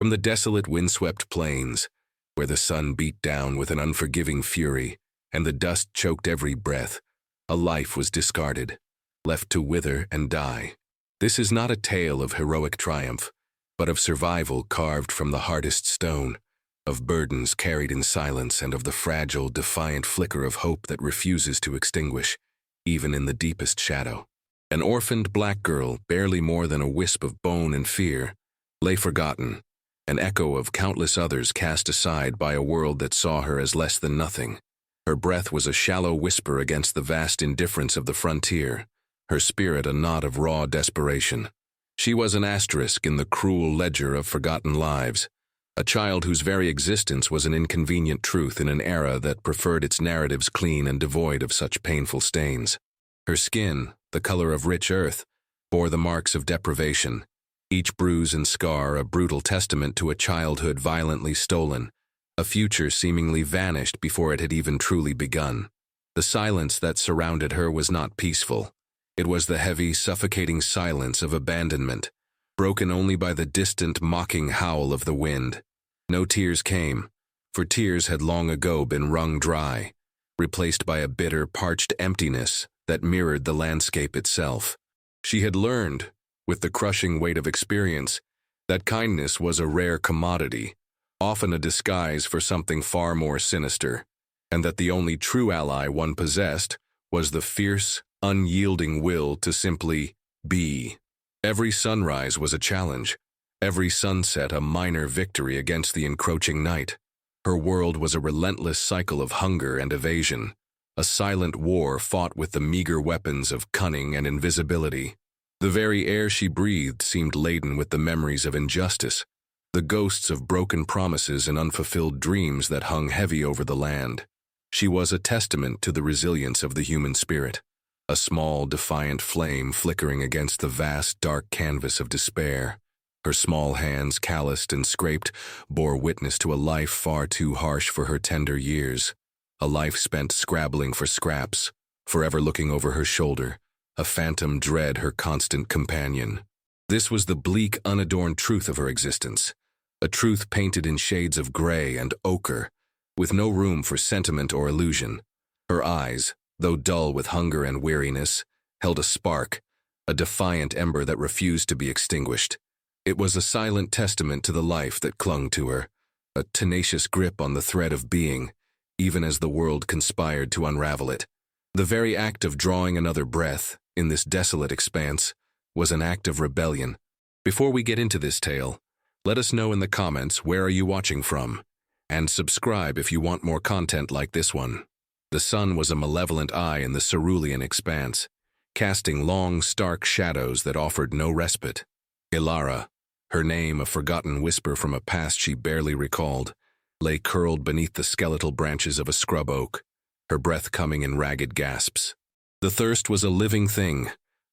From the desolate windswept plains, where the sun beat down with an unforgiving fury and the dust choked every breath, a life was discarded, left to wither and die. This is not a tale of heroic triumph, but of survival carved from the hardest stone, of burdens carried in silence, and of the fragile, defiant flicker of hope that refuses to extinguish, even in the deepest shadow. An orphaned black girl, barely more than a wisp of bone and fear, lay forgotten, an echo of countless others cast aside by a world that saw her as less than nothing. Her breath was a shallow whisper against the vast indifference of the frontier, her spirit a knot of raw desperation. She was an asterisk in the cruel ledger of forgotten lives, a child whose very existence was an inconvenient truth in an era that preferred its narratives clean and devoid of such painful stains. Her skin, the color of rich earth, bore the marks of deprivation, each bruise and scar a brutal testament to a childhood violently stolen, a future seemingly vanished before it had even truly begun. The silence that surrounded her was not peaceful. It was the heavy, suffocating silence of abandonment, broken only by the distant, mocking howl of the wind. No tears came, for tears had long ago been wrung dry, replaced by a bitter, parched emptiness that mirrored the landscape itself. She had learned, with the crushing weight of experience, that kindness was a rare commodity, often a disguise for something far more sinister, and that the only true ally one possessed was the fierce, unyielding will to simply be. Every sunrise was a challenge, every sunset a minor victory against the encroaching night. Her world was a relentless cycle of hunger and evasion, a silent war fought with the meager weapons of cunning and invisibility. The very air she breathed seemed laden with the memories of injustice, the ghosts of broken promises and unfulfilled dreams that hung heavy over the land. She was a testament to the resilience of the human spirit, a small, defiant flame flickering against the vast, dark canvas of despair. Her small hands, calloused and scraped, bore witness to a life far too harsh for her tender years, a life spent scrabbling for scraps, forever looking over her shoulder, a phantom dread her constant companion. This was the bleak, unadorned truth of her existence, a truth painted in shades of gray and ochre, with no room for sentiment or illusion. Her eyes, though dull with hunger and weariness, held a spark, a defiant ember that refused to be extinguished. It was a silent testament to the life that clung to her, a tenacious grip on the thread of being, even as the world conspired to unravel it. The very act of drawing another breath, in this desolate expanse, was an act of rebellion. Before we get into this tale, let us know in the comments where are you watching from, and subscribe if you want more content like this one. The sun was a malevolent eye in the cerulean expanse, casting long, stark shadows that offered no respite. Ilara, her name a forgotten whisper from a past she barely recalled, lay curled beneath the skeletal branches of a scrub oak, her breath coming in ragged gasps. The thirst was a living thing,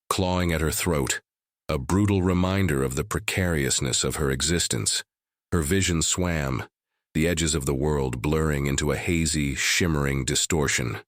clawing at her throat, a brutal reminder of the precariousness of her existence. Her vision swam, the edges of the world blurring into a hazy, shimmering distortion.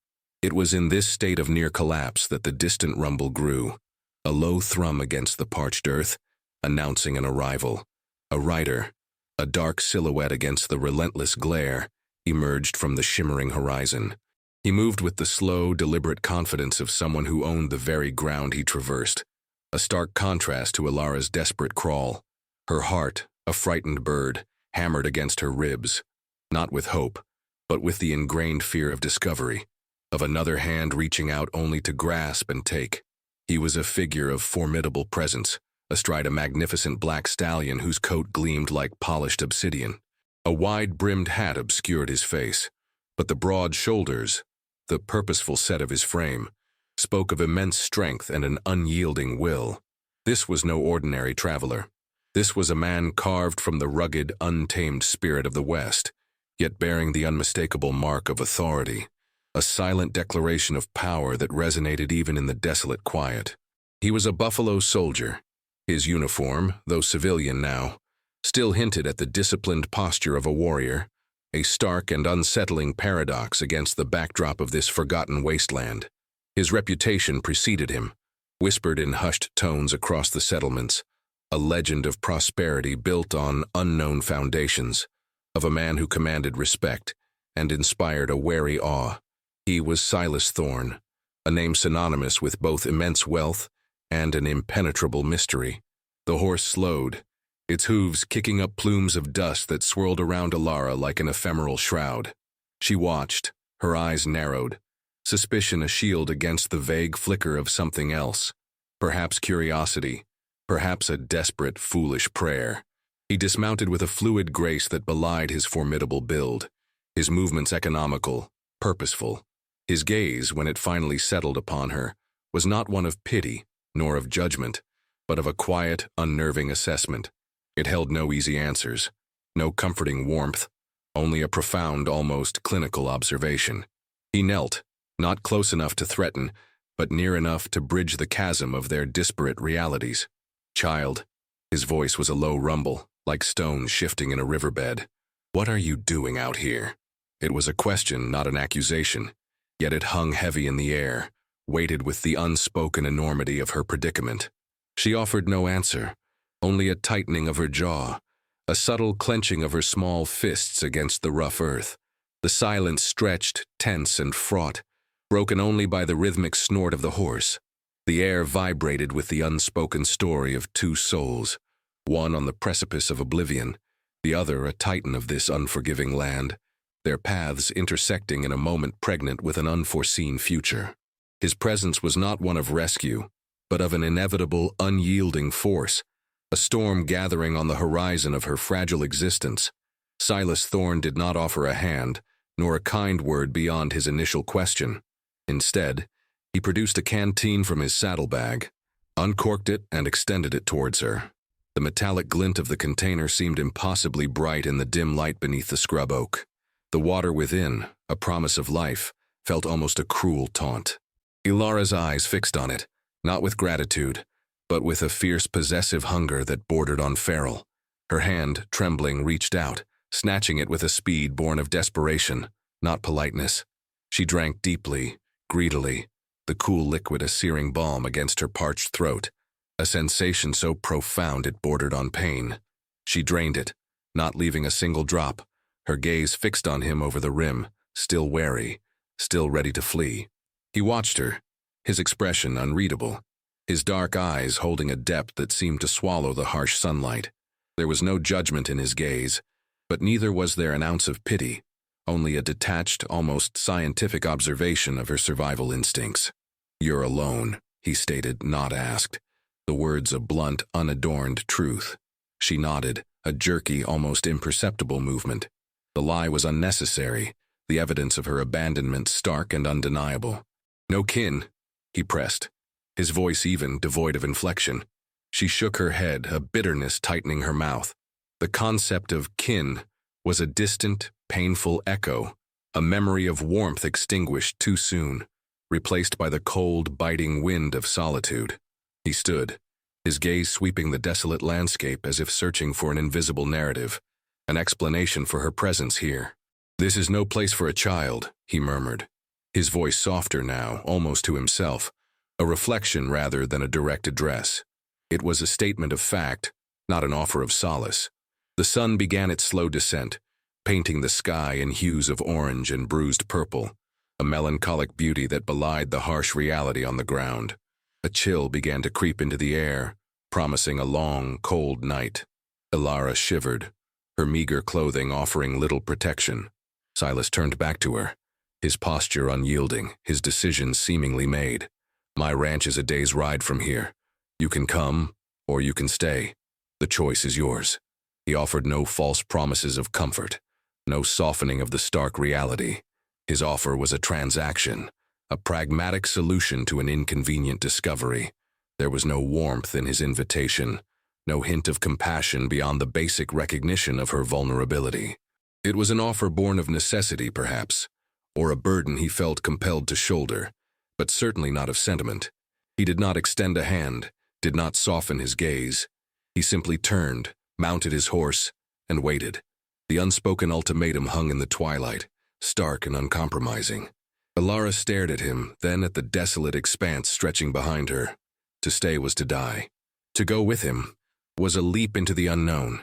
It was in this state of near collapse that the distant rumble grew, a low thrum against the parched earth, announcing an arrival. A rider, a dark silhouette against the relentless glare, emerged from the shimmering horizon. He moved with the slow, deliberate confidence of someone who owned the very ground he traversed, a stark contrast to Ilara's desperate crawl. Her heart, a frightened bird, hammered against her ribs, not with hope, but with the ingrained fear of discovery, of another hand reaching out only to grasp and take. He was a figure of formidable presence, astride a magnificent black stallion whose coat gleamed like polished obsidian. A wide-brimmed hat obscured his face, but the broad shoulders, the purposeful set of his frame, spoke of immense strength and an unyielding will. This was no ordinary traveler. This was a man carved from the rugged, untamed spirit of the West, yet bearing the unmistakable mark of authority, a silent declaration of power that resonated even in the desolate quiet. He was a buffalo soldier. His uniform, though civilian now, still hinted at the disciplined posture of a warrior, a stark and unsettling paradox against the backdrop of this forgotten wasteland. His reputation preceded him, whispered in hushed tones across the settlements, a legend of prosperity built on unknown foundations, of a man who commanded respect and inspired a wary awe. He was Silas Thorne, a name synonymous with both immense wealth and an impenetrable mystery. The horse slowed, its hooves kicking up plumes of dust that swirled around Alara like an ephemeral shroud. She watched, her eyes narrowed, suspicion a shield against the vague flicker of something else. Perhaps curiosity, perhaps a desperate, foolish prayer. He dismounted with a fluid grace that belied his formidable build, his movements economical, purposeful. His gaze, when it finally settled upon her, was not one of pity, nor of judgment, but of a quiet, unnerving assessment. It held no easy answers, no comforting warmth, only a profound, almost clinical observation. He knelt, not close enough to threaten, but near enough to bridge the chasm of their disparate realities. "Child," his voice was a low rumble, like stones shifting in a riverbed. "What are you doing out here?" It was a question, not an accusation, yet it hung heavy in the air, weighted with the unspoken enormity of her predicament. She offered no answer, only a tightening of her jaw, a subtle clenching of her small fists against the rough earth. The silence stretched, tense and fraught, broken only by the rhythmic snort of the horse. The air vibrated with the unspoken story of two souls, one on the precipice of oblivion, the other a titan of this unforgiving land, their paths intersecting in a moment pregnant with an unforeseen future. His presence was not one of rescue, but of an inevitable, unyielding force, a storm gathering on the horizon of her fragile existence. Silas Thorne did not offer a hand, nor a kind word beyond his initial question. Instead, he produced a canteen from his saddlebag, uncorked it, and extended it towards her. The metallic glint of the container seemed impossibly bright in the dim light beneath the scrub oak. The water within, a promise of life, felt almost a cruel taunt. Ilara's eyes fixed on it, not with gratitude, but with a fierce possessive hunger that bordered on feral. Her hand, trembling, reached out, snatching it with a speed born of desperation, not politeness. She drank deeply, greedily, the cool liquid a searing balm against her parched throat, a sensation so profound it bordered on pain. She drained it, not leaving a single drop, her gaze fixed on him over the rim, still wary, still ready to flee. He watched her, his expression unreadable, his dark eyes holding a depth that seemed to swallow the harsh sunlight. There was no judgment in his gaze, but neither was there an ounce of pity, only a detached, almost scientific observation of her survival instincts. "You're alone," he stated, not asked, the words a blunt, unadorned truth. She nodded, a jerky, almost imperceptible movement. The lie was unnecessary, the evidence of her abandonment stark and undeniable. "No kin," he pressed, his voice even, devoid of inflection. She shook her head, a bitterness tightening her mouth. The concept of kin was a distant, painful echo, a memory of warmth extinguished too soon, replaced by the cold, biting wind of solitude. He stood, his gaze sweeping the desolate landscape as if searching for an invisible narrative, an explanation for her presence here. "This is no place for a child," he murmured, his voice softer now, almost to himself, a reflection rather than a direct address. It was a statement of fact, not an offer of solace. The sun began its slow descent, painting the sky in hues of orange and bruised purple, a melancholic beauty that belied the harsh reality on the ground. A chill began to creep into the air, promising a long, cold night. Ilara shivered, her meager clothing offering little protection. Silas turned back to her, his posture unyielding, his decision seemingly made. "My ranch is a day's ride from here. You can come, or you can stay. The choice is yours." He offered no false promises of comfort, no softening of the stark reality. His offer was a transaction, a pragmatic solution to an inconvenient discovery. There was no warmth in his invitation, no hint of compassion beyond the basic recognition of her vulnerability. It was an offer born of necessity, perhaps, or a burden he felt compelled to shoulder, but certainly not of sentiment. He did not extend a hand, did not soften his gaze. He simply turned, mounted his horse, and waited. The unspoken ultimatum hung in the twilight, stark and uncompromising. Ilara stared at him, then at the desolate expanse stretching behind her. To stay was to die. To go with him was a leap into the unknown,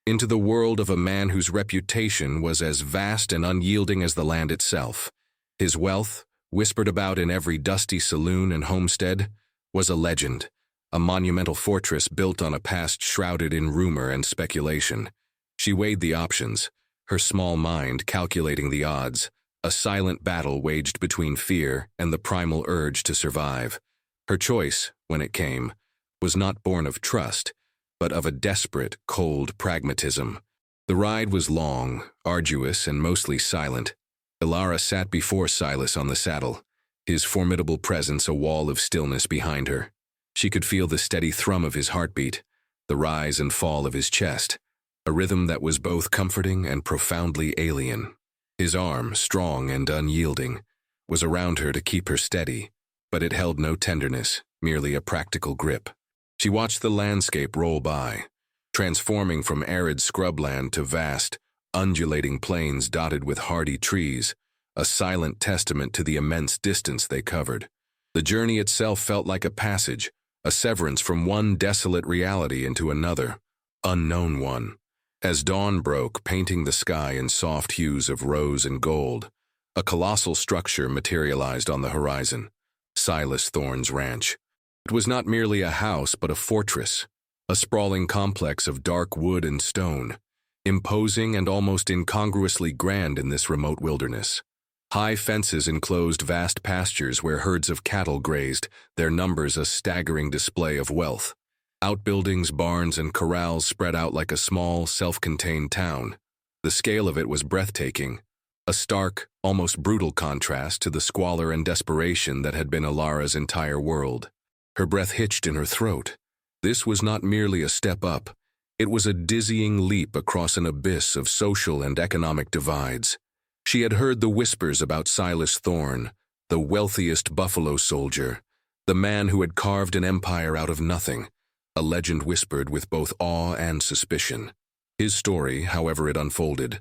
into the world of a man whose reputation was as vast and unyielding as the land itself. His wealth, whispered about in every dusty saloon and homestead, was a legend, a monumental fortress built on a past shrouded in rumor and speculation. She weighed the options, her small mind calculating the odds, a silent battle waged between fear and the primal urge to survive. Her choice, when it came, was not born of trust, but of a desperate, cold pragmatism. The ride was long, arduous, and mostly silent. Ilara sat before Silas on the saddle, his formidable presence a wall of stillness behind her. She could feel the steady thrum of his heartbeat, the rise and fall of his chest, a rhythm that was both comforting and profoundly alien. His arm, strong and unyielding, was around her to keep her steady, but it held no tenderness, merely a practical grip. She watched the landscape roll by, transforming from arid scrubland to vast, undulating plains dotted with hardy trees, a silent testament to the immense distance they covered. The journey itself felt like a passage, a severance from one desolate reality into another, unknown one. As dawn broke, painting the sky in soft hues of rose and gold, a colossal structure materialized on the horizon, Silas Thorne's ranch. It was not merely a house but a fortress, a sprawling complex of dark wood and stone, imposing and almost incongruously grand in this remote wilderness. High fences enclosed vast pastures where herds of cattle grazed, their numbers a staggering display of wealth. Outbuildings, barns, and corrals spread out like a small, self-contained town. The scale of it was breathtaking, a stark, almost brutal contrast to the squalor and desperation that had been Ilara's entire world. Her breath hitched in her throat. This was not merely a step up. It was a dizzying leap across an abyss of social and economic divides. She had heard the whispers about Silas Thorne, the wealthiest buffalo soldier, the man who had carved an empire out of nothing, a legend whispered with both awe and suspicion. His story, however it unfolded,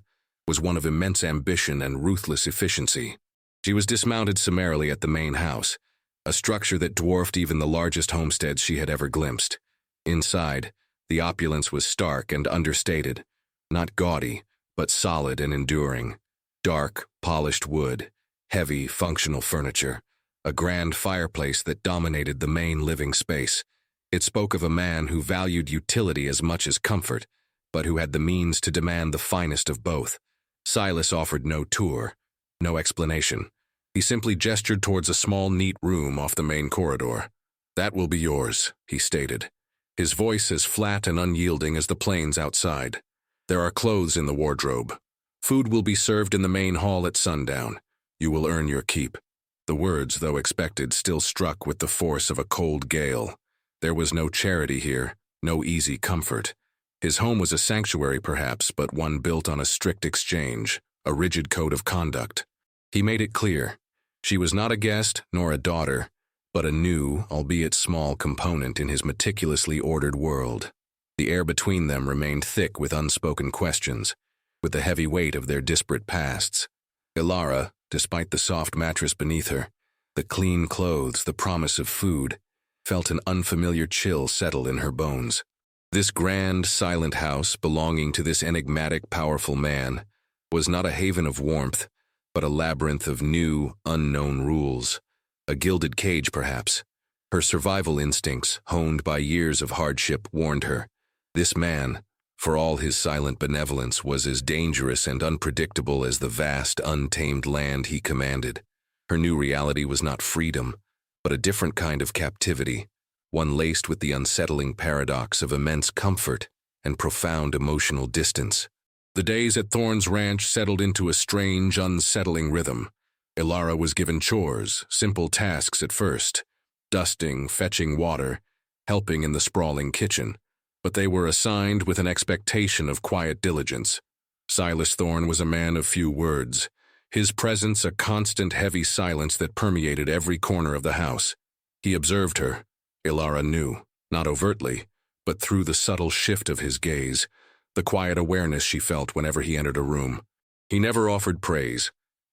was one of immense ambition and ruthless efficiency. She was dismounted summarily at the main house, a structure that dwarfed even the largest homesteads she had ever glimpsed. Inside, the opulence was stark and understated, not gaudy, but solid and enduring. Dark, polished wood, heavy, functional furniture, a grand fireplace that dominated the main living space. It spoke of a man who valued utility as much as comfort, but who had the means to demand the finest of both. Silas offered no tour, no explanation. He simply gestured towards a small, neat room off the main corridor. "That will be yours," he stated, his voice as flat and unyielding as the plains outside. "There are clothes in the wardrobe. Food will be served in the main hall at sundown. You will earn your keep." The words, though expected, still struck with the force of a cold gale. There was no charity here, no easy comfort. His home was a sanctuary, perhaps, but one built on a strict exchange, a rigid code of conduct. He made it clear. She was not a guest nor a daughter, but a new, albeit small, component in his meticulously ordered world. The air between them remained thick with unspoken questions, with the heavy weight of their disparate pasts. Ilara, despite the soft mattress beneath her, the clean clothes, the promise of food, felt an unfamiliar chill settle in her bones. This grand, silent house belonging to this enigmatic, powerful man was not a haven of warmth, but a labyrinth of new, unknown rules. A gilded cage, perhaps. Her survival instincts, honed by years of hardship, warned her. This man, for all his silent benevolence, was as dangerous and unpredictable as the vast, untamed land he commanded. Her new reality was not freedom, but a different kind of captivity, one laced with the unsettling paradox of immense comfort and profound emotional distance. The days at Thorne's ranch settled into a strange, unsettling rhythm. Ilara was given chores, simple tasks at first, dusting, fetching water, helping in the sprawling kitchen, but they were assigned with an expectation of quiet diligence. Silas Thorne was a man of few words, his presence a constant heavy silence that permeated every corner of the house. He observed her, Ilara knew, not overtly, but through the subtle shift of his gaze, the quiet awareness she felt whenever he entered a room. He never offered praise,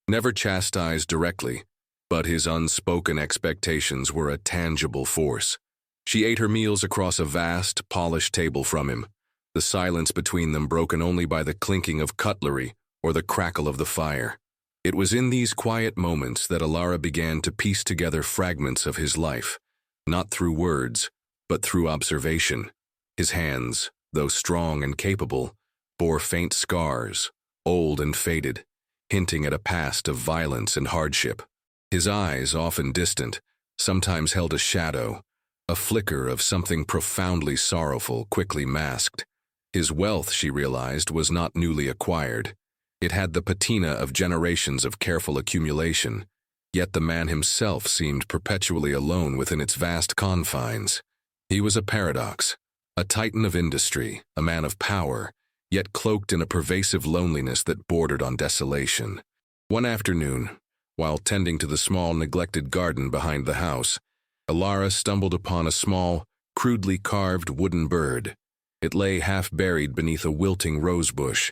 never chastised directly, but his unspoken expectations were a tangible force. She ate her meals across a vast, polished table from him, the silence between them broken only by the clinking of cutlery or the crackle of the fire. It was in these quiet moments that Alara began to piece together fragments of his life, not through words, but through observation. His hands, though strong and capable, bore faint scars, old and faded, hinting at a past of violence and hardship. His eyes, often distant, sometimes held a shadow, a flicker of something profoundly sorrowful, quickly masked. His wealth, she realized, was not newly acquired. It had the patina of generations of careful accumulation, yet the man himself seemed perpetually alone within its vast confines. He was a paradox, a titan of industry, a man of power, yet cloaked in a pervasive loneliness that bordered on desolation. One afternoon, while tending to the small, neglected garden behind the house, Alara stumbled upon a small, crudely carved wooden bird. It lay half-buried beneath a wilting rosebush,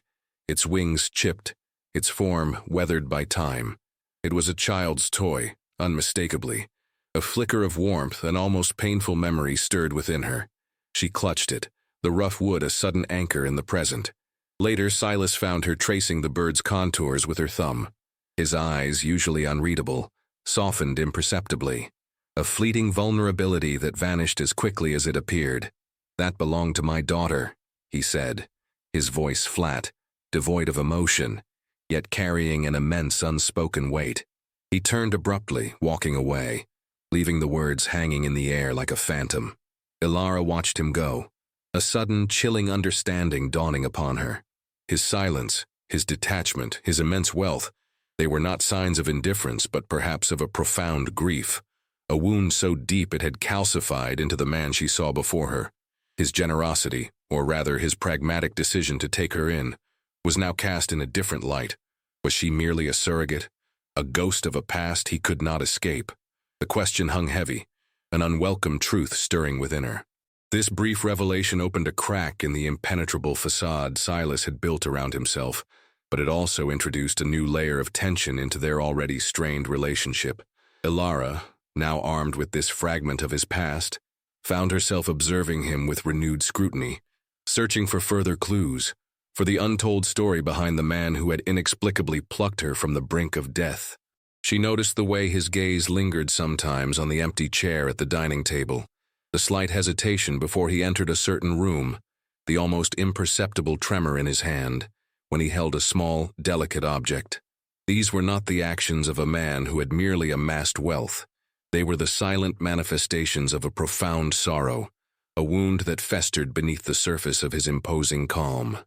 its wings chipped, its form weathered by time. It was a child's toy, unmistakably. A flicker of warmth, an almost painful memory stirred within her. She clutched it, the rough wood a sudden anchor in the present. Later, Silas found her tracing the bird's contours with her thumb. His eyes, usually unreadable, softened imperceptibly. A fleeting vulnerability that vanished as quickly as it appeared. "That belonged to my daughter," he said, his voice flat, devoid of emotion, yet carrying an immense unspoken weight. He turned abruptly, walking away, leaving the words hanging in the air like a phantom. Alara watched him go, a sudden, chilling understanding dawning upon her. His silence, his detachment, his immense wealth, they were not signs of indifference, but perhaps of a profound grief, a wound so deep it had calcified into the man she saw before her. His generosity, or rather his pragmatic decision to take her in, was now cast in a different light. Was she merely a surrogate, a ghost of a past he could not escape? The question hung heavy, an unwelcome truth stirring within her. This brief revelation opened a crack in the impenetrable facade Silas had built around himself, but it also introduced a new layer of tension into their already strained relationship. Alara, now armed with this fragment of his past, found herself observing him with renewed scrutiny, searching for further clues, for the untold story behind the man who had inexplicably plucked her from the brink of death. She noticed the way his gaze lingered sometimes on the empty chair at the dining table, the slight hesitation before he entered a certain room, the almost imperceptible tremor in his hand when he held a small, delicate object. These were not the actions of a man who had merely amassed wealth. They were the silent manifestations of a profound sorrow, a wound that festered beneath the surface of his imposing calm.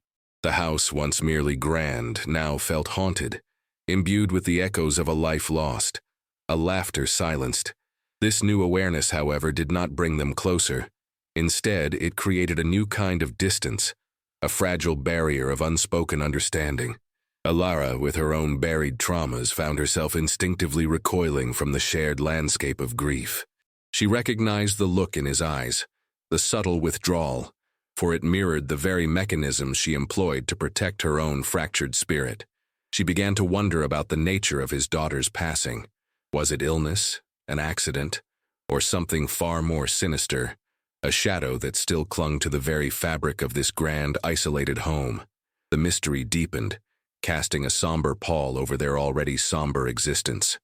The house, once merely grand, now felt haunted, imbued with the echoes of a life lost, a laughter silenced. This new awareness, however, did not bring them closer. Instead, it created a new kind of distance, a fragile barrier of unspoken understanding. Alara, with her own buried traumas, found herself instinctively recoiling from the shared landscape of grief. She recognized the look in his eyes, the subtle withdrawal, for it mirrored the very mechanisms she employed to protect her own fractured spirit. She began to wonder about the nature of his daughter's passing. Was it illness, an accident, or something far more sinister, a shadow that still clung to the very fabric of this grand, isolated home? The mystery deepened, casting a somber pall over their already somber existence.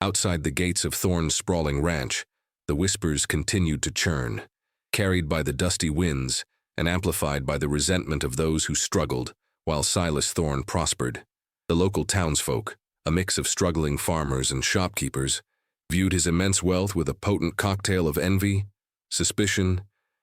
Outside the gates of Thorne's sprawling ranch, the whispers continued to churn, carried by the dusty winds and amplified by the resentment of those who struggled while Silas Thorne prospered. The local townsfolk, a mix of struggling farmers and shopkeepers, viewed his immense wealth with a potent cocktail of envy, suspicion,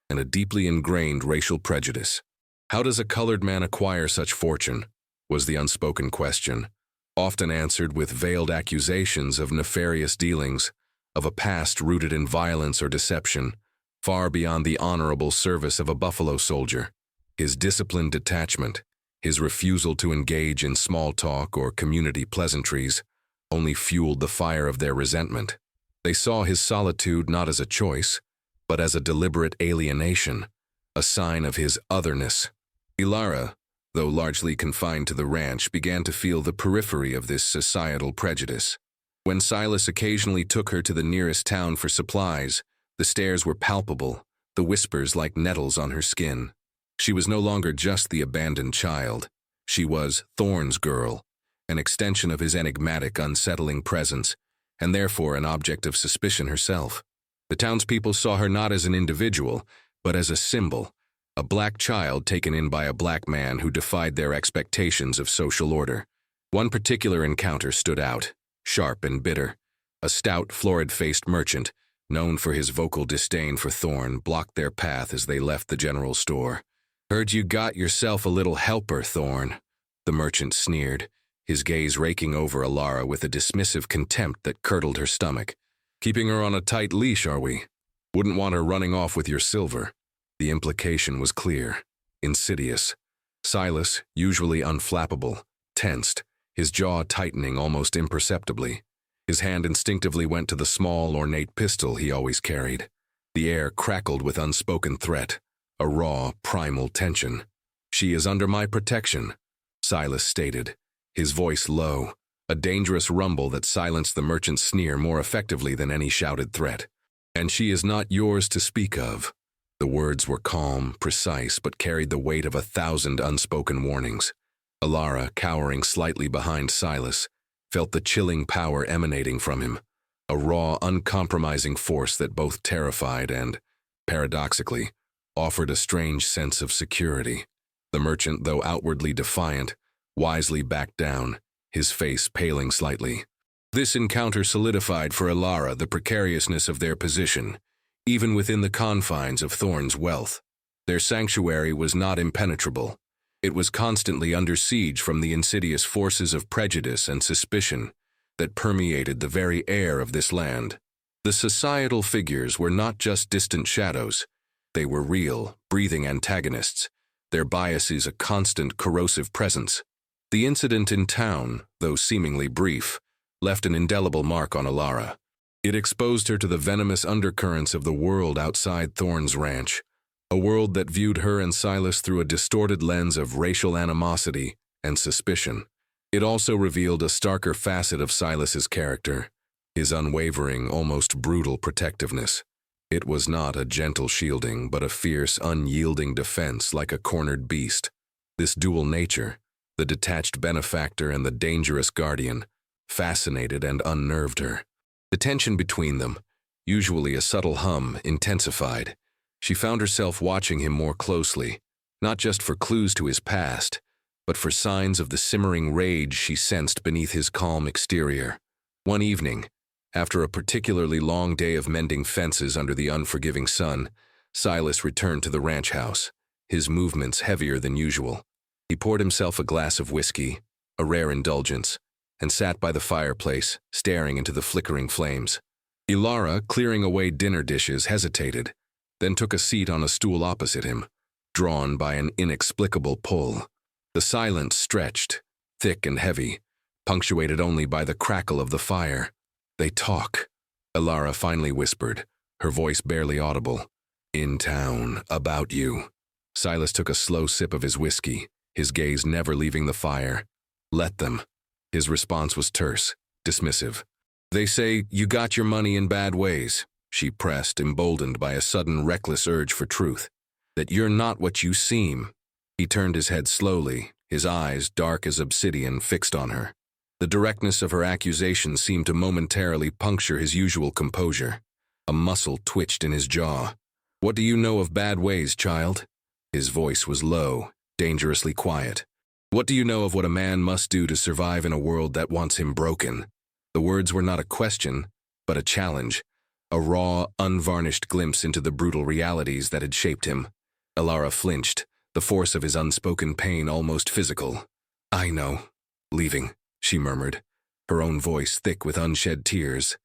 and a deeply ingrained racial prejudice. How does a colored man acquire such fortune? Was the unspoken question, often answered with veiled accusations of nefarious dealings, of a past rooted in violence or deception, far beyond the honorable service of a buffalo soldier. His disciplined detachment, his refusal to engage in small talk or community pleasantries, only fueled the fire of their resentment. They saw his solitude not as a choice, but as a deliberate alienation, a sign of his otherness. Alara, though largely confined to the ranch, began to feel the periphery of this societal prejudice. When Silas occasionally took her to the nearest town for supplies, The stares were palpable, the whispers like nettles on her skin. She was no longer just the abandoned child. She was Thorne's girl, an extension of his enigmatic, unsettling presence, and therefore an object of suspicion herself. The townspeople saw her not as an individual, but as a symbol, a black child taken in by a black man who defied their expectations of social order. One particular encounter stood out, sharp and bitter. A stout, florid-faced merchant, known for his vocal disdain for Thorne, blocked their path as they left the general store. "Heard you got yourself a little helper, Thorne," the merchant sneered, his gaze raking over Alara with a dismissive contempt that curdled her stomach. "Keeping her on a tight leash, are we? Wouldn't want her running off with your silver." The implication was clear, insidious. Silas, usually unflappable, tensed, his jaw tightening almost imperceptibly. His hand instinctively went to the small, ornate pistol he always carried. The air crackled with unspoken threat, a raw, primal tension. "She is under my protection," Silas stated, his voice low, a dangerous rumble that silenced the merchant's sneer more effectively than any shouted threat. "And she is not yours to speak of." The words were calm, precise, but carried the weight of 1,000 unspoken warnings. Alara, cowering slightly behind Silas, felt the chilling power emanating from him, a raw, uncompromising force that both terrified and, paradoxically, offered a strange sense of security. The merchant, though outwardly defiant, wisely backed down, his face paling slightly. This encounter solidified for Alara the precariousness of their position, even within the confines of Thorne's wealth. Their sanctuary was not impenetrable. It was constantly under siege from the insidious forces of prejudice and suspicion that permeated the very air of this land. The societal figures were not just distant shadows. They were real, breathing antagonists, their biases a constant, corrosive presence. The incident in town, though seemingly brief, left an indelible mark on Alara. It exposed her to the venomous undercurrents of the world outside Thorne's ranch, a world that viewed her and Silas through a distorted lens of racial animosity and suspicion. It also revealed a starker facet of Silas's character, his unwavering, almost brutal protectiveness. It was not a gentle shielding, but a fierce, unyielding defense like a cornered beast. This dual nature, the detached benefactor and the dangerous guardian, fascinated and unnerved her. The tension between them, usually a subtle hum, intensified. She found herself watching him more closely, not just for clues to his past, but for signs of the simmering rage she sensed beneath his calm exterior. One evening, after a particularly long day of mending fences under the unforgiving sun, Silas returned to the ranch house, his movements heavier than usual. He poured himself a glass of whiskey, a rare indulgence, and sat by the fireplace, staring into the flickering flames. Alara, clearing away dinner dishes, hesitated, then took a seat on a stool opposite him, drawn by an inexplicable pull. The silence stretched, thick and heavy, punctuated only by the crackle of the fire. "They talk," Alara finally whispered, her voice barely audible. "In town, about you." Silas took a slow sip of his whiskey, his gaze never leaving the fire. "Let them." His response was terse, dismissive. "They say you got your money in bad ways," she pressed, emboldened by a sudden reckless urge for truth. "That you're not what you seem." He turned his head slowly, his eyes, dark as obsidian, fixed on her. The directness of her accusation seemed to momentarily puncture his usual composure. A muscle twitched in his jaw. "What do you know of bad ways, child?" His voice was low, dangerously quiet. "What do you know of what a man must do to survive in a world that wants him broken?" The words were not a question, but a challenge, a raw, unvarnished glimpse into the brutal realities that had shaped him. Alara flinched, the force of his unspoken pain almost physical. "I know. Leaving," she murmured, her own voice thick with unshed tears.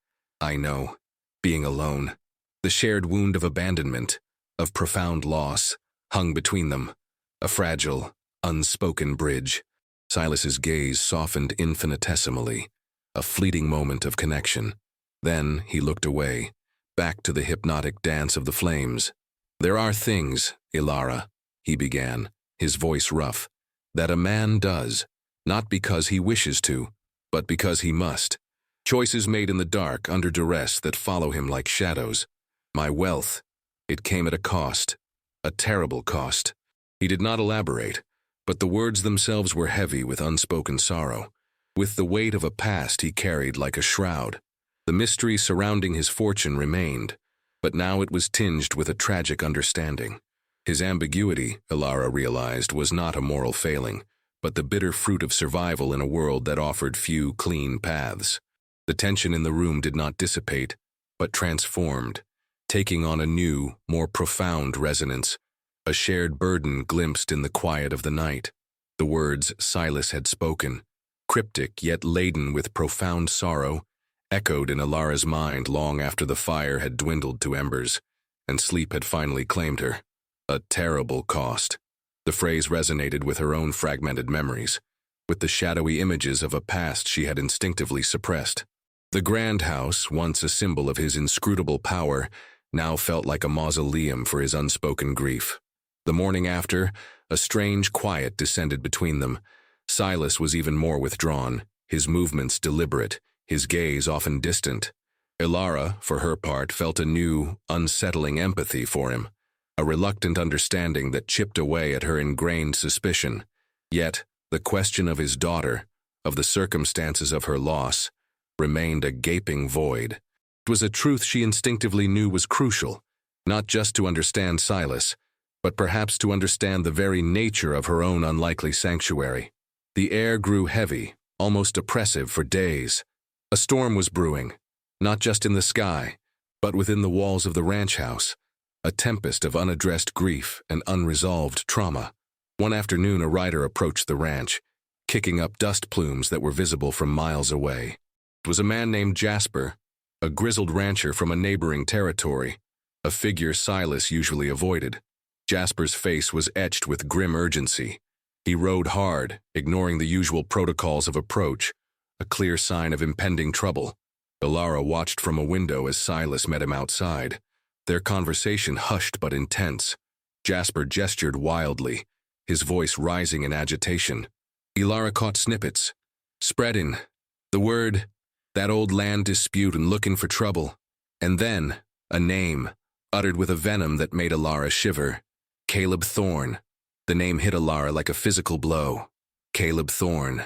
"I know. Being alone. The shared wound of abandonment, of profound loss, hung between them, a fragile, unspoken bridge." Silas's gaze softened infinitesimally, a fleeting moment of connection. Then he looked away, back to the hypnotic dance of the flames. "There are things, Alara," he began, his voice rough, "that a man does, not because he wishes to, but because he must. Choices made in the dark, under duress, that follow him like shadows. My wealth. It came at a cost. A terrible cost. He did not elaborate, but the words themselves were heavy with unspoken sorrow, with the weight of a past he carried like a shroud. The mystery surrounding his fortune remained, but now it was tinged with a tragic understanding. His ambiguity, Ilara realized, was not a moral failing, but the bitter fruit of survival in a world that offered few clean paths. The tension in the room did not dissipate, but transformed, taking on a new, more profound resonance, a shared burden glimpsed in the quiet of the night. The words Silas had spoken, cryptic yet laden with profound sorrow, echoed in Ilara's mind long after the fire had dwindled to embers, and sleep had finally claimed her. A terrible cost. The phrase resonated with her own fragmented memories, with the shadowy images of a past she had instinctively suppressed. The grand house, once a symbol of his inscrutable power, now felt like a mausoleum for his unspoken grief. The morning after, a strange quiet descended between them. Silas was even more withdrawn, his movements deliberate, his gaze often distant. Ilara, for her part, felt a new, unsettling empathy for him, a reluctant understanding that chipped away at her ingrained suspicion. Yet, the question of his daughter, of the circumstances of her loss, remained a gaping void. It was a truth she instinctively knew was crucial, not just to understand Silas, but perhaps to understand the very nature of her own unlikely sanctuary. The air grew heavy, almost oppressive for days. A storm was brewing, not just in the sky, but within the walls of the ranch house, a tempest of unaddressed grief and unresolved trauma. One afternoon, a rider approached the ranch, kicking up dust plumes that were visible from miles away. It was a man named Jasper, a grizzled rancher from a neighboring territory, a figure Silas usually avoided. Jasper's face was etched with grim urgency. He rode hard, ignoring the usual protocols of approach, a clear sign of impending trouble. Ilara watched from a window as Silas met him outside, their conversation hushed but intense. Jasper gestured wildly, his voice rising in agitation. Ilara caught snippets. Spreading. The word, that old land dispute and looking for trouble. And then, a name, uttered with a venom that made Ilara shiver. Caleb Thorne. The name hit Ilara like a physical blow. Caleb Thorne.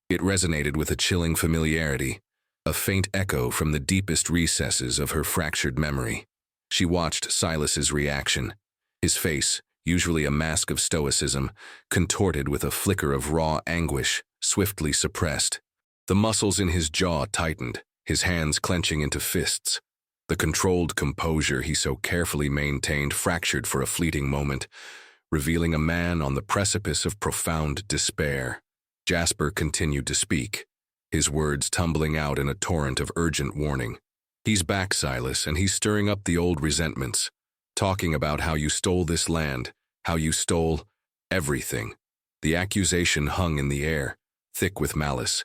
It resonated with a chilling familiarity, a faint echo from the deepest recesses of her fractured memory. She watched Silas's reaction. His face, usually a mask of stoicism, contorted with a flicker of raw anguish, swiftly suppressed. The muscles in his jaw tightened, his hands clenching into fists. The controlled composure he so carefully maintained fractured for a fleeting moment, revealing a man on the precipice of profound despair. Jasper continued to speak, his words tumbling out in a torrent of urgent warning. He's back, Silas, and he's stirring up the old resentments, talking about how you stole this land, how you stole everything. The accusation hung in the air, thick with malice.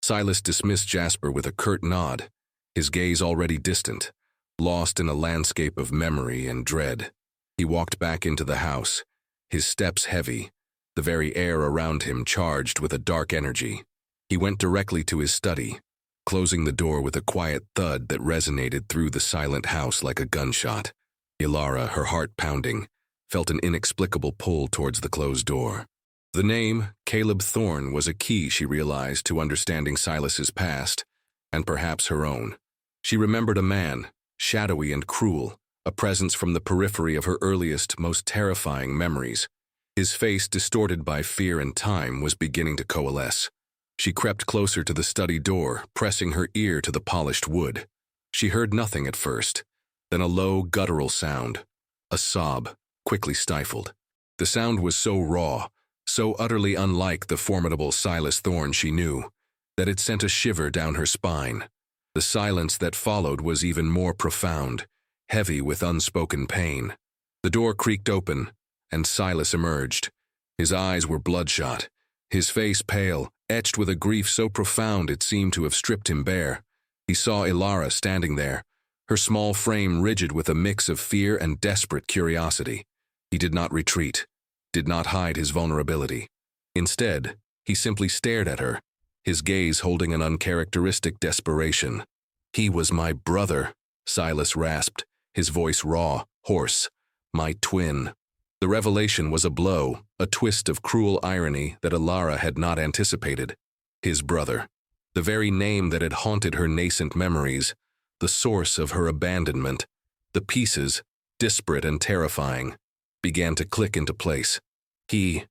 Silas dismissed Jasper with a curt nod, his gaze already distant, lost in a landscape of memory and dread. He walked back into the house, his steps heavy, the very air around him charged with a dark energy. He went directly to his study, closing the door with a quiet thud that resonated through the silent house like a gunshot. Ilara, her heart pounding, felt an inexplicable pull towards the closed door. The name, Caleb Thorne, was a key, she realized, to understanding Silas's past, and perhaps her own. She remembered a man, shadowy and cruel, a presence from the periphery of her earliest, most terrifying memories. His face, distorted by fear and time, was beginning to coalesce. She crept closer to the study door, pressing her ear to the polished wood. She heard nothing at first, then a low, guttural sound, a sob, quickly stifled. The sound was so raw, so utterly unlike the formidable Silas Thorne she knew, that it sent a shiver down her spine. The silence that followed was even more profound, heavy with unspoken pain. The door creaked open, and Silas emerged. His eyes were bloodshot, his face pale, etched with a grief so profound it seemed to have stripped him bare. He saw Ilara standing there, her small frame rigid with a mix of fear and desperate curiosity. He did not retreat, did not hide his vulnerability. Instead, he simply stared at her, his gaze holding an uncharacteristic desperation. "He was my brother," Silas rasped, his voice raw, hoarse. My twin. The revelation was a blow, a twist of cruel irony that Alara had not anticipated. His brother. The very name that had haunted her nascent memories, the source of her abandonment. The pieces, disparate and terrifying, began to click into place. He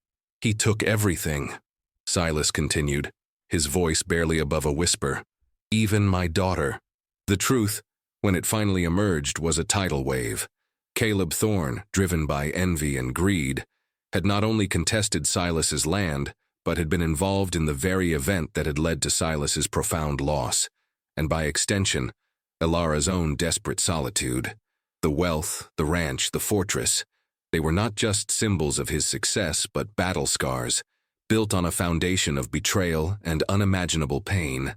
took everything. Silas continued, his voice barely above a whisper. Even my daughter. The truth, when it finally emerged, was a tidal wave. Caleb Thorne, driven by envy and greed, had not only contested Silas's land, but had been involved in the very event that had led to Silas's profound loss, and by extension, Alara's own desperate solitude. The wealth, the ranch, the fortress, they were not just symbols of his success, but battle scars, built on a foundation of betrayal and unimaginable pain.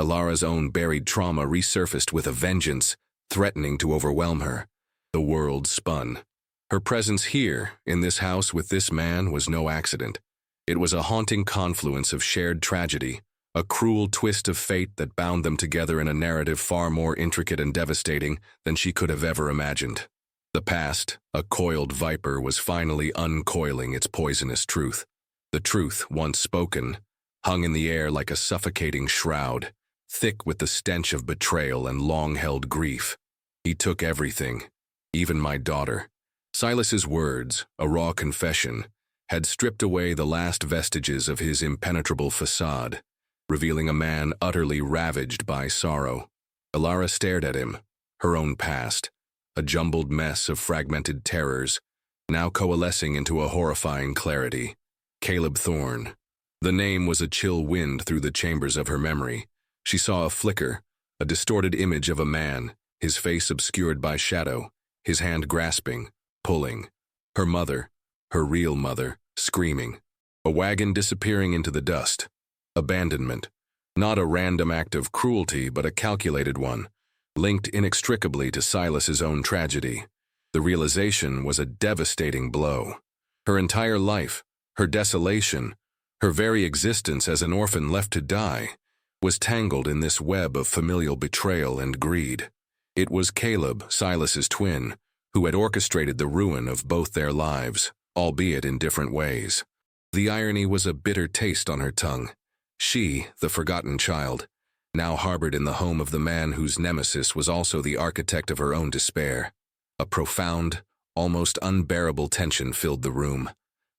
Alara's own buried trauma resurfaced with a vengeance, threatening to overwhelm her. The world spun. Her presence here, in this house with this man, was no accident. It was a haunting confluence of shared tragedy, a cruel twist of fate that bound them together in a narrative far more intricate and devastating than she could have ever imagined. The past, a coiled viper, was finally uncoiling its poisonous truth. The truth, once spoken, hung in the air like a suffocating shroud, thick with the stench of betrayal and long-held grief. He took everything, even my daughter. Silas's words, a raw confession, had stripped away the last vestiges of his impenetrable facade, revealing a man utterly ravaged by sorrow. Alara stared at him, her own past, a jumbled mess of fragmented terrors, now coalescing into a horrifying clarity. Caleb Thorne. The name was a chill wind through the chambers of her memory. She saw a flicker, a distorted image of a man, his face obscured by shadow, his hand grasping, pulling. Her mother, her real mother, screaming. A wagon disappearing into the dust. Abandonment. Not a random act of cruelty, but a calculated one, linked inextricably to Silas's own tragedy. The realization was a devastating blow. Her entire life, her desolation, her very existence as an orphan left to die, was tangled in this web of familial betrayal and greed. It was Caleb, Silas's twin, who had orchestrated the ruin of both their lives, albeit in different ways. The irony was a bitter taste on her tongue. She, the forgotten child, now harbored in the home of the man whose nemesis was also the architect of her own despair. A profound, almost unbearable tension filled the room,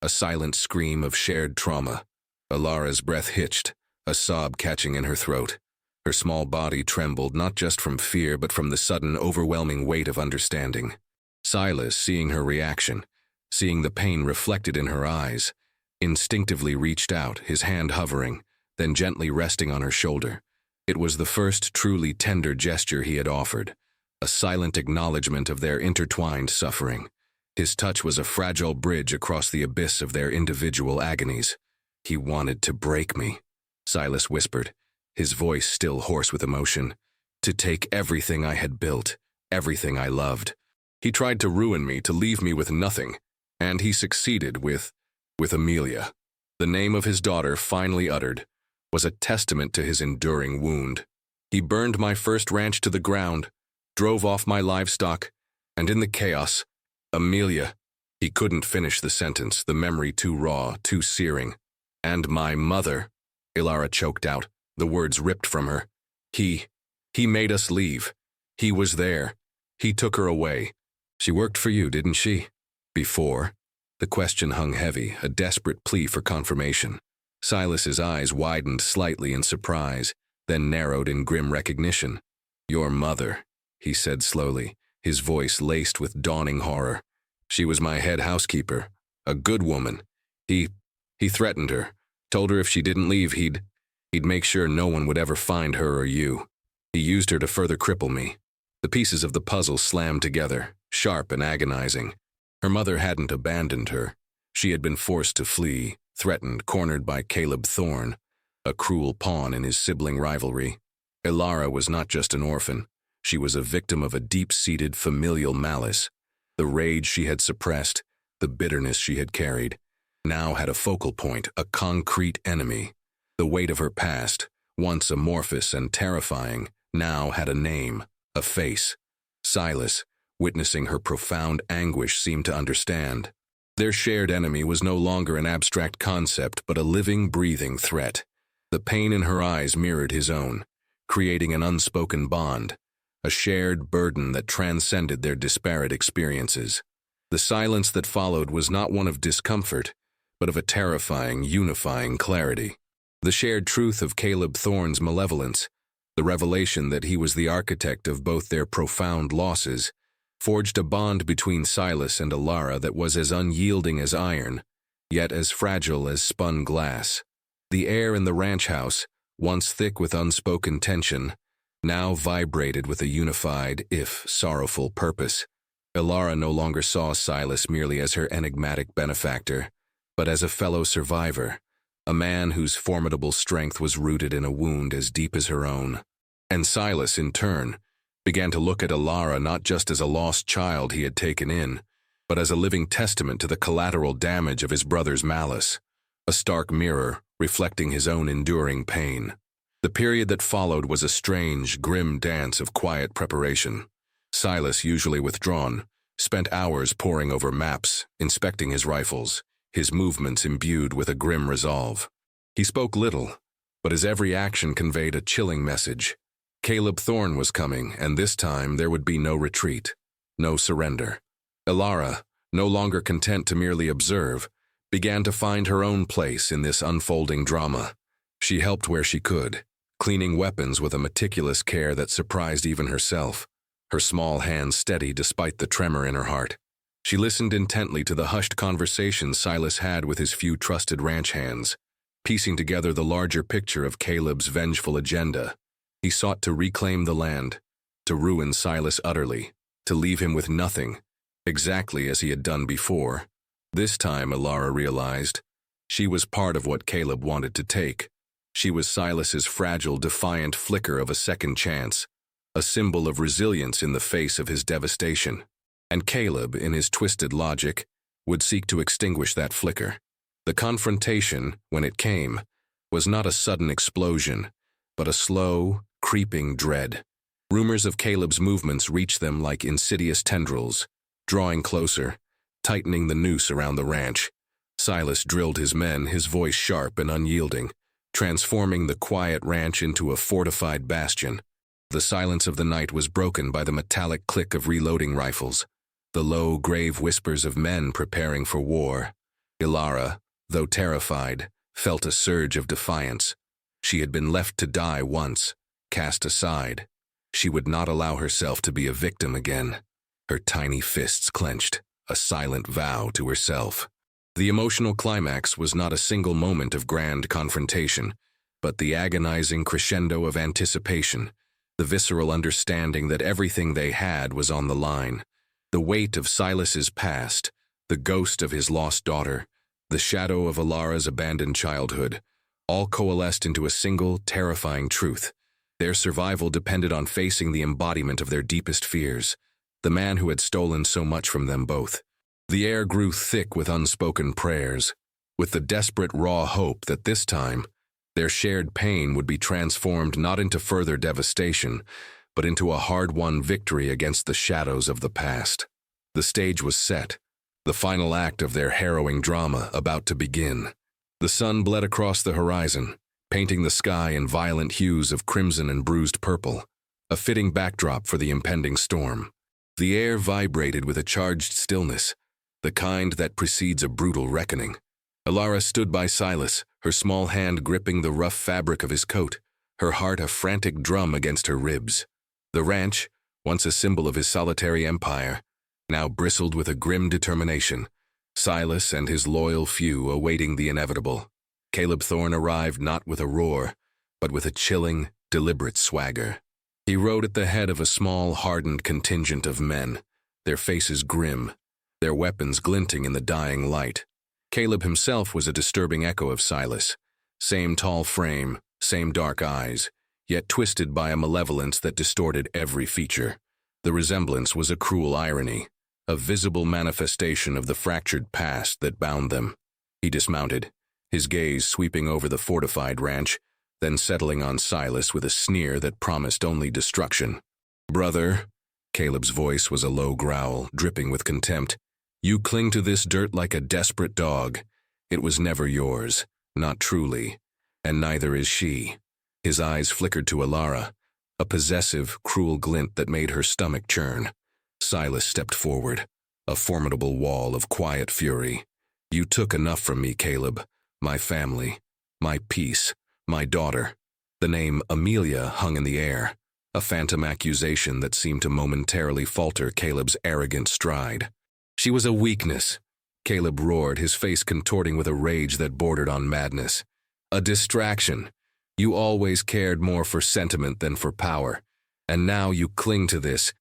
a silent scream of shared trauma. Alara's breath hitched, a sob catching in her throat. Her small body trembled not just from fear but from the sudden, overwhelming weight of understanding. Silas, seeing her reaction, seeing the pain reflected in her eyes, instinctively reached out, his hand hovering, then gently resting on her shoulder. It was the first truly tender gesture he had offered, a silent acknowledgement of their intertwined suffering. His touch was a fragile bridge across the abyss of their individual agonies. "He wanted to break me," Silas whispered, his voice still hoarse with emotion. "To take everything I had built, everything I loved. He tried to ruin me, to leave me with nothing. And he succeeded with Amelia." The name of his daughter, finally uttered, was a testament to his enduring wound. "He burned my first ranch to the ground, drove off my livestock, and in the chaos, Amelia." He couldn't finish the sentence, the memory too raw, too searing. "And my mother," Alara choked out, the words ripped from her. He made us leave. He was there. He took her away. She worked for you, didn't she?" "Before?" The question hung heavy, a desperate plea for confirmation. Silas's eyes widened slightly in surprise, then narrowed in grim recognition. "Your mother," he said slowly, his voice laced with dawning horror. "She was my head housekeeper, a good woman. He threatened her, told her if she didn't leave, he'd make sure no one would ever find her or you. He used her to further cripple me." The pieces of the puzzle slammed together, sharp and agonizing. Her mother hadn't abandoned her. She had been forced to flee, threatened, cornered by Caleb Thorne, a cruel pawn in his sibling rivalry. Alara was not just an orphan. She was a victim of a deep-seated familial malice. The rage she had suppressed, the bitterness she had carried, now had a focal point, a concrete enemy. The weight of her past, once amorphous and terrifying, now had a name, a face. Silas, witnessing her profound anguish, seemed to understand. Their shared enemy was no longer an abstract concept, but a living, breathing threat. The pain in her eyes mirrored his own, creating an unspoken bond, a shared burden that transcended their disparate experiences. The silence that followed was not one of discomfort, but of a terrifying, unifying clarity. The shared truth of Caleb Thorne's malevolence, the revelation that he was the architect of both their profound losses, forged a bond between Silas and Alara that was as unyielding as iron, yet as fragile as spun glass. The air in the ranch house, once thick with unspoken tension, now vibrated with a unified, if sorrowful, purpose. Alara no longer saw Silas merely as her enigmatic benefactor, but as a fellow survivor, a man whose formidable strength was rooted in a wound as deep as her own. And Silas, in turn, began to look at Alara not just as a lost child he had taken in, but as a living testament to the collateral damage of his brother's malice, a stark mirror reflecting his own enduring pain. The period that followed was a strange, grim dance of quiet preparation. Silas, usually withdrawn, spent hours poring over maps, inspecting his rifles, his movements imbued with a grim resolve. He spoke little, but his every action conveyed a chilling message. Caleb Thorne was coming, and this time there would be no retreat, no surrender. Alara, no longer content to merely observe, began to find her own place in this unfolding drama. She helped where she could, cleaning weapons with a meticulous care that surprised even herself, her small hands steady despite the tremor in her heart. She listened intently to the hushed conversations Silas had with his few trusted ranch hands, piecing together the larger picture of Caleb's vengeful agenda. He sought to reclaim the land, to ruin Silas utterly, to leave him with nothing, exactly as he had done before. This time, Alara realized, she was part of what Caleb wanted to take. She was Silas's fragile, defiant flicker of a second chance, a symbol of resilience in the face of his devastation. And Caleb, in his twisted logic, would seek to extinguish that flicker. The confrontation, when it came, was not a sudden explosion, but a slow, creeping dread. Rumors of Caleb's movements reached them like insidious tendrils, drawing closer, tightening the noose around the ranch. Silas drilled his men, his voice sharp and unyielding, transforming the quiet ranch into a fortified bastion. The silence of the night was broken by the metallic click of reloading rifles, the low, grave whispers of men preparing for war. Alara, though terrified, felt a surge of defiance. She had been left to die once, cast aside. She would not allow herself to be a victim again. Her tiny fists clenched, a silent vow to herself. The emotional climax was not a single moment of grand confrontation, but the agonizing crescendo of anticipation, the visceral understanding that everything they had was on the line. The weight of Silas's past, the ghost of his lost daughter, the shadow of Alara's abandoned childhood, all coalesced into a single, terrifying truth. Their survival depended on facing the embodiment of their deepest fears, the man who had stolen so much from them both. The air grew thick with unspoken prayers, with the desperate raw hope that this time, their shared pain would be transformed not into further devastation, but into a hard-won victory against the shadows of the past. The stage was set, the final act of their harrowing drama about to begin. The sun bled across the horizon, painting the sky in violent hues of crimson and bruised purple, a fitting backdrop for the impending storm. The air vibrated with a charged stillness, the kind that precedes a brutal reckoning. Alara stood by Silas, her small hand gripping the rough fabric of his coat, her heart a frantic drum against her ribs. The ranch, once a symbol of his solitary empire, now bristled with a grim determination, Silas and his loyal few awaiting the inevitable. Caleb Thorne arrived not with a roar, but with a chilling, deliberate swagger. He rode at the head of a small, hardened contingent of men, their faces grim, their weapons glinting in the dying light. Caleb himself was a disturbing echo of Silas. Same tall frame, same dark eyes, yet twisted by a malevolence that distorted every feature. The resemblance was a cruel irony, a visible manifestation of the fractured past that bound them. He dismounted, his gaze sweeping over the fortified ranch, then settling on Silas with a sneer that promised only destruction. "Brother," Caleb's voice was a low growl, dripping with contempt. "You cling to this dirt like a desperate dog. It was never yours, not truly, and neither is she." His eyes flickered to Alara, a possessive, cruel glint that made her stomach churn. Silas stepped forward, a formidable wall of quiet fury. "You took enough from me, Caleb. My family, my peace, my daughter." The name Amelia hung in the air, a phantom accusation that seemed to momentarily falter Caleb's arrogant stride. "She was a weakness," Caleb roared, his face contorting with a rage that bordered on madness. "A distraction. You always cared more for sentiment than for power. And now you cling to this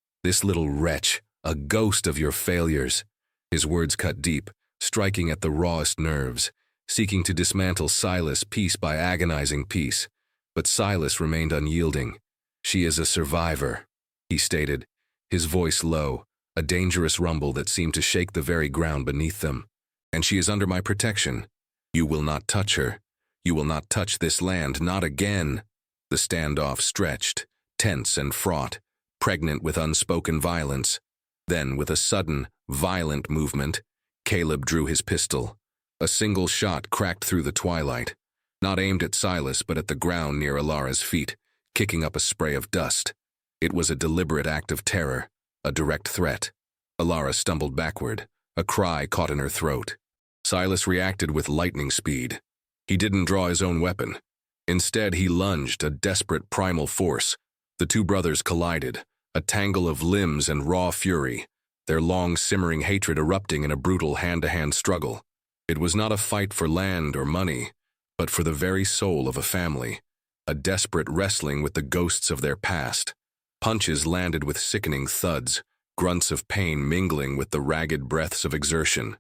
little wretch, a ghost of your failures." His words cut deep, striking at the rawest nerves, seeking to dismantle Silas piece by agonizing piece. But Silas remained unyielding. "She is a survivor," he stated, his voice low, a dangerous rumble that seemed to shake the very ground beneath them. "And she is under my protection. You will not touch her. You will not touch this land, not again." The standoff stretched, tense and fraught, pregnant with unspoken violence. Then, with a sudden, violent movement, Caleb drew his pistol. A single shot cracked through the twilight, not aimed at Silas but at the ground near Alara's feet, kicking up a spray of dust. It was a deliberate act of terror, a direct threat. Alara stumbled backward, a cry caught in her throat. Silas reacted with lightning speed. He didn't draw his own weapon. Instead, he lunged, a desperate primal force. The two brothers collided, a tangle of limbs and raw fury, their long simmering hatred erupting in a brutal hand-to-hand struggle. It was not a fight for land or money, but for the very soul of a family, a desperate wrestling with the ghosts of their past. Punches landed with sickening thuds, grunts of pain mingling with the ragged breaths of exertion.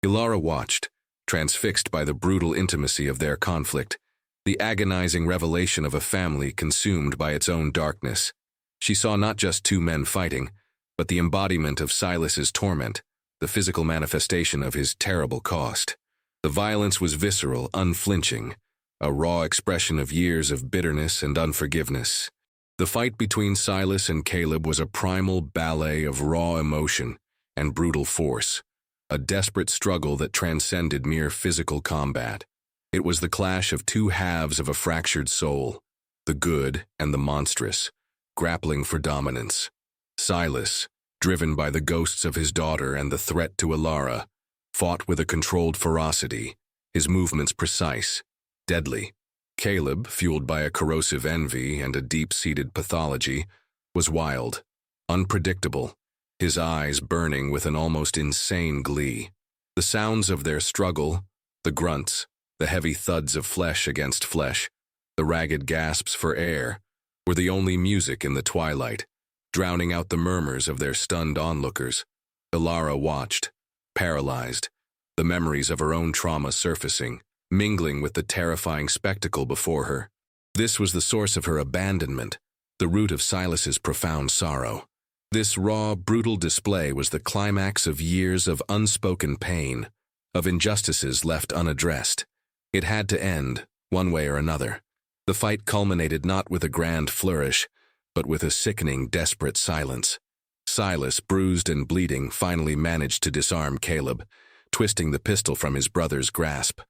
Alara watched, transfixed by the brutal intimacy of their conflict, the agonizing revelation of a family consumed by its own darkness. She saw not just two men fighting, but the embodiment of Silas's torment, the physical manifestation of his terrible cost. The violence was visceral, unflinching, a raw expression of years of bitterness and unforgiveness. The fight between Silas and Caleb was a primal ballet of raw emotion and brutal force, a desperate struggle that transcended mere physical combat. It was the clash of two halves of a fractured soul, the good and the monstrous, grappling for dominance. Silas, driven by the ghosts of his daughter and the threat to Alara, fought with a controlled ferocity, his movements precise, deadly. Caleb, fueled by a corrosive envy and a deep-seated pathology, was wild, unpredictable, his eyes burning with an almost insane glee. The sounds of their struggle, the grunts, the heavy thuds of flesh against flesh, the ragged gasps for air, were the only music in the twilight, drowning out the murmurs of their stunned onlookers. Alara watched, paralyzed, the memories of her own trauma surfacing, mingling with the terrifying spectacle before her. This was the source of her abandonment, the root of Silas's profound sorrow. This raw, brutal display was the climax of years of unspoken pain, of injustices left unaddressed. It had to end, one way or another. The fight culminated not with a grand flourish, but with a sickening, desperate silence. Silas, bruised and bleeding, finally managed to disarm Caleb, twisting the pistol from his brother's grasp.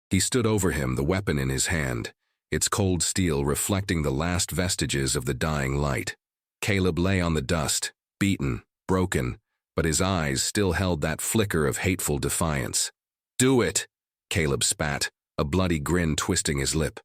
He stood over him, the weapon in his hand, its cold steel reflecting the last vestiges of the dying light. Caleb lay on the dust, beaten, broken, but his eyes still held that flicker of hateful defiance. "Do it," Caleb spat, a bloody grin twisting his lip.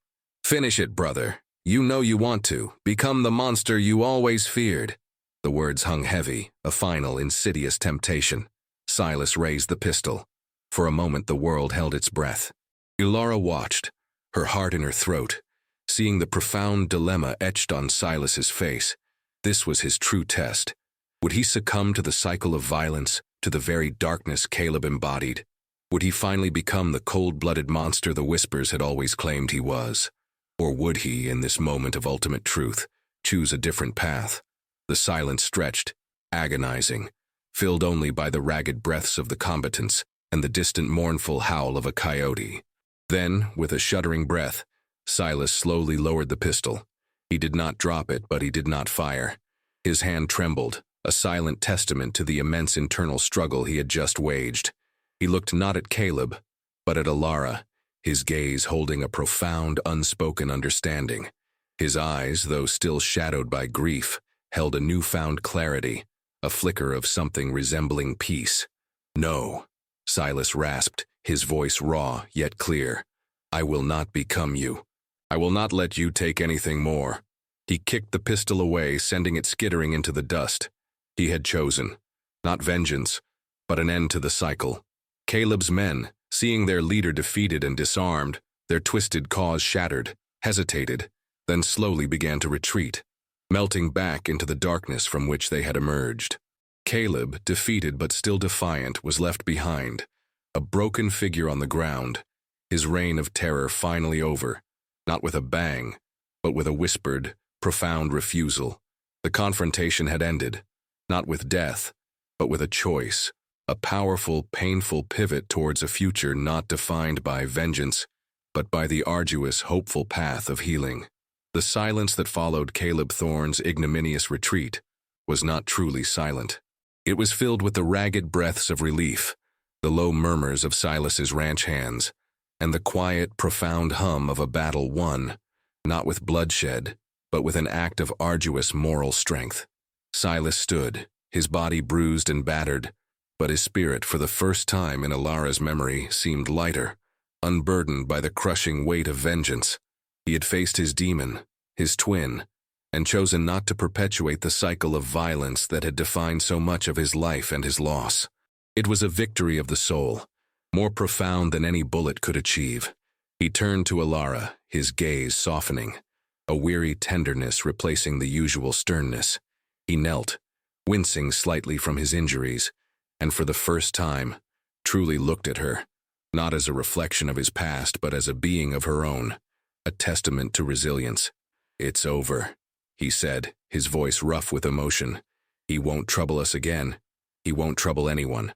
"Finish it, brother. You know you want to. Become the monster you always feared." The words hung heavy, a final, insidious temptation. Silas raised the pistol. For a moment the world held its breath. Alara watched, her heart in her throat, seeing the profound dilemma etched on Silas's face. This was his true test. Would he succumb to the cycle of violence, to the very darkness Caleb embodied? Would he finally become the cold-blooded monster the Whispers had always claimed he was? Or would he, in this moment of ultimate truth, choose a different path? The silence stretched, agonizing, filled only by the ragged breaths of the combatants and the distant mournful howl of a coyote. Then, with a shuddering breath, Silas slowly lowered the pistol. He did not drop it, but he did not fire. His hand trembled, a silent testament to the immense internal struggle he had just waged. He looked not at Caleb, but at Alara, his gaze holding a profound, unspoken understanding. His eyes, though still shadowed by grief, held a newfound clarity, a flicker of something resembling peace. "No," Silas rasped, his voice raw yet clear. "I will not become you. I will not let you take anything more." He kicked the pistol away, sending it skittering into the dust. He had chosen, not vengeance, but an end to the cycle. Caleb's men, seeing their leader defeated and disarmed, their twisted cause shattered, hesitated, then slowly began to retreat, melting back into the darkness from which they had emerged. Caleb, defeated but still defiant, was left behind, a broken figure on the ground, his reign of terror finally over, not with a bang, but with a whispered, profound refusal. The confrontation had ended, not with death, but with a choice, a powerful, painful pivot towards a future not defined by vengeance, but by the arduous, hopeful path of healing. The silence that followed Caleb Thorne's ignominious retreat was not truly silent. It was filled with the ragged breaths of relief, the low murmurs of Silas's ranch hands, and the quiet, profound hum of a battle won, not with bloodshed, but with an act of arduous moral strength. Silas stood, his body bruised and battered, but his spirit, for the first time in Alara's memory, seemed lighter, unburdened by the crushing weight of vengeance. He had faced his demon, his twin, and chosen not to perpetuate the cycle of violence that had defined so much of his life and his loss. It was a victory of the soul, more profound than any bullet could achieve. He turned to Alara, his gaze softening, a weary tenderness replacing the usual sternness. He knelt, wincing slightly from his injuries, and for the first time, truly looked at her, not as a reflection of his past, but as a being of her own, a testament to resilience. "It's over," he said, his voice rough with emotion. "He won't trouble us again. He won't trouble anyone."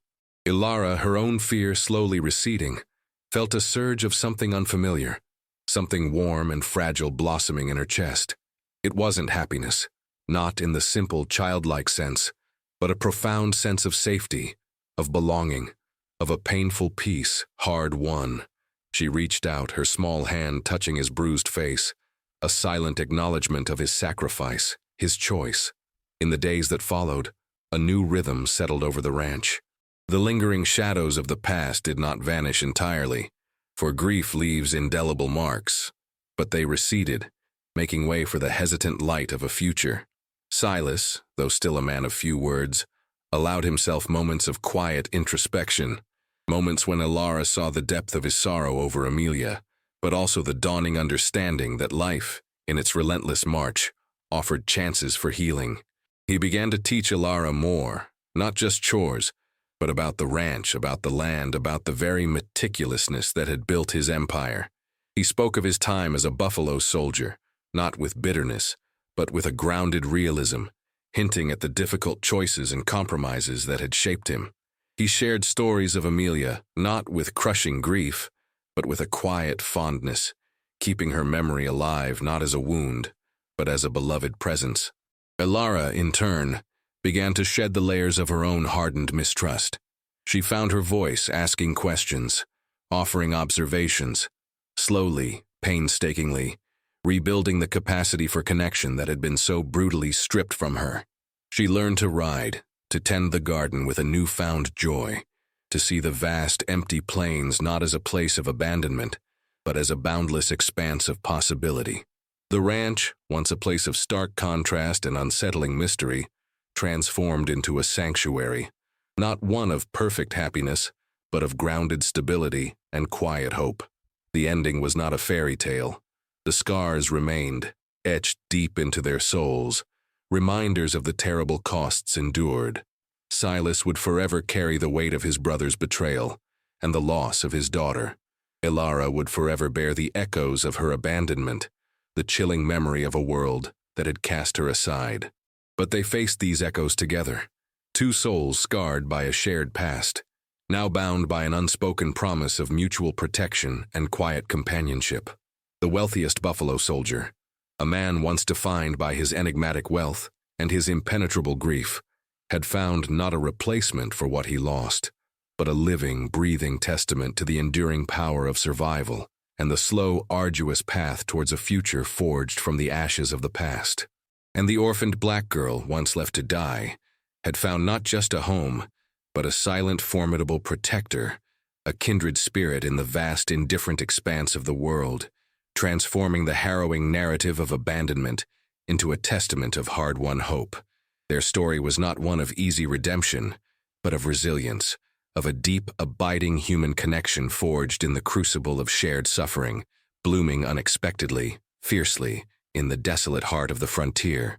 Alara, her own fear slowly receding, felt a surge of something unfamiliar, something warm and fragile blossoming in her chest. It wasn't happiness, not in the simple childlike sense, but a profound sense of safety, of belonging, of a painful peace, hard won. She reached out, her small hand touching his bruised face, a silent acknowledgement of his sacrifice, his choice. In the days that followed, a new rhythm settled over the ranch. The lingering shadows of the past did not vanish entirely, for grief leaves indelible marks, but they receded, making way for the hesitant light of a future. Silas, though still a man of few words, allowed himself moments of quiet introspection, moments when Alara saw the depth of his sorrow over Amelia, but also the dawning understanding that life, in its relentless march, offered chances for healing. He began to teach Alara more, not just chores, but about the ranch, about the land, about the very meticulousness that had built his empire. He spoke of his time as a buffalo soldier, not with bitterness, but with a grounded realism, hinting at the difficult choices and compromises that had shaped him. He shared stories of Amelia, not with crushing grief, but with a quiet fondness, keeping her memory alive not as a wound, but as a beloved presence. Alara, in turn, began to shed the layers of her own hardened mistrust. She found her voice, asking questions, offering observations, slowly, painstakingly, rebuilding the capacity for connection that had been so brutally stripped from her. She learned to ride, to tend the garden with a newfound joy, to see the vast, empty plains not as a place of abandonment, but as a boundless expanse of possibility. The ranch, once a place of stark contrast and unsettling mystery, transformed into a sanctuary, not one of perfect happiness, but of grounded stability and quiet hope. The ending was not a fairy tale. The scars remained, etched deep into their souls, reminders of the terrible costs endured. Silas would forever carry the weight of his brother's betrayal and the loss of his daughter. Alara would forever bear the echoes of her abandonment, the chilling memory of a world that had cast her aside. But they faced these echoes together, two souls scarred by a shared past, now bound by an unspoken promise of mutual protection and quiet companionship. The wealthiest buffalo soldier, a man once defined by his enigmatic wealth and his impenetrable grief, had found not a replacement for what he lost, but a living, breathing testament to the enduring power of survival and the slow, arduous path towards a future forged from the ashes of the past. And the orphaned black girl, once left to die, had found not just a home, but a silent, formidable protector, a kindred spirit in the vast, indifferent expanse of the world, transforming the harrowing narrative of abandonment into a testament of hard-won hope. Their story was not one of easy redemption, but of resilience, of a deep, abiding human connection forged in the crucible of shared suffering, blooming unexpectedly, fiercely, in the desolate heart of the frontier.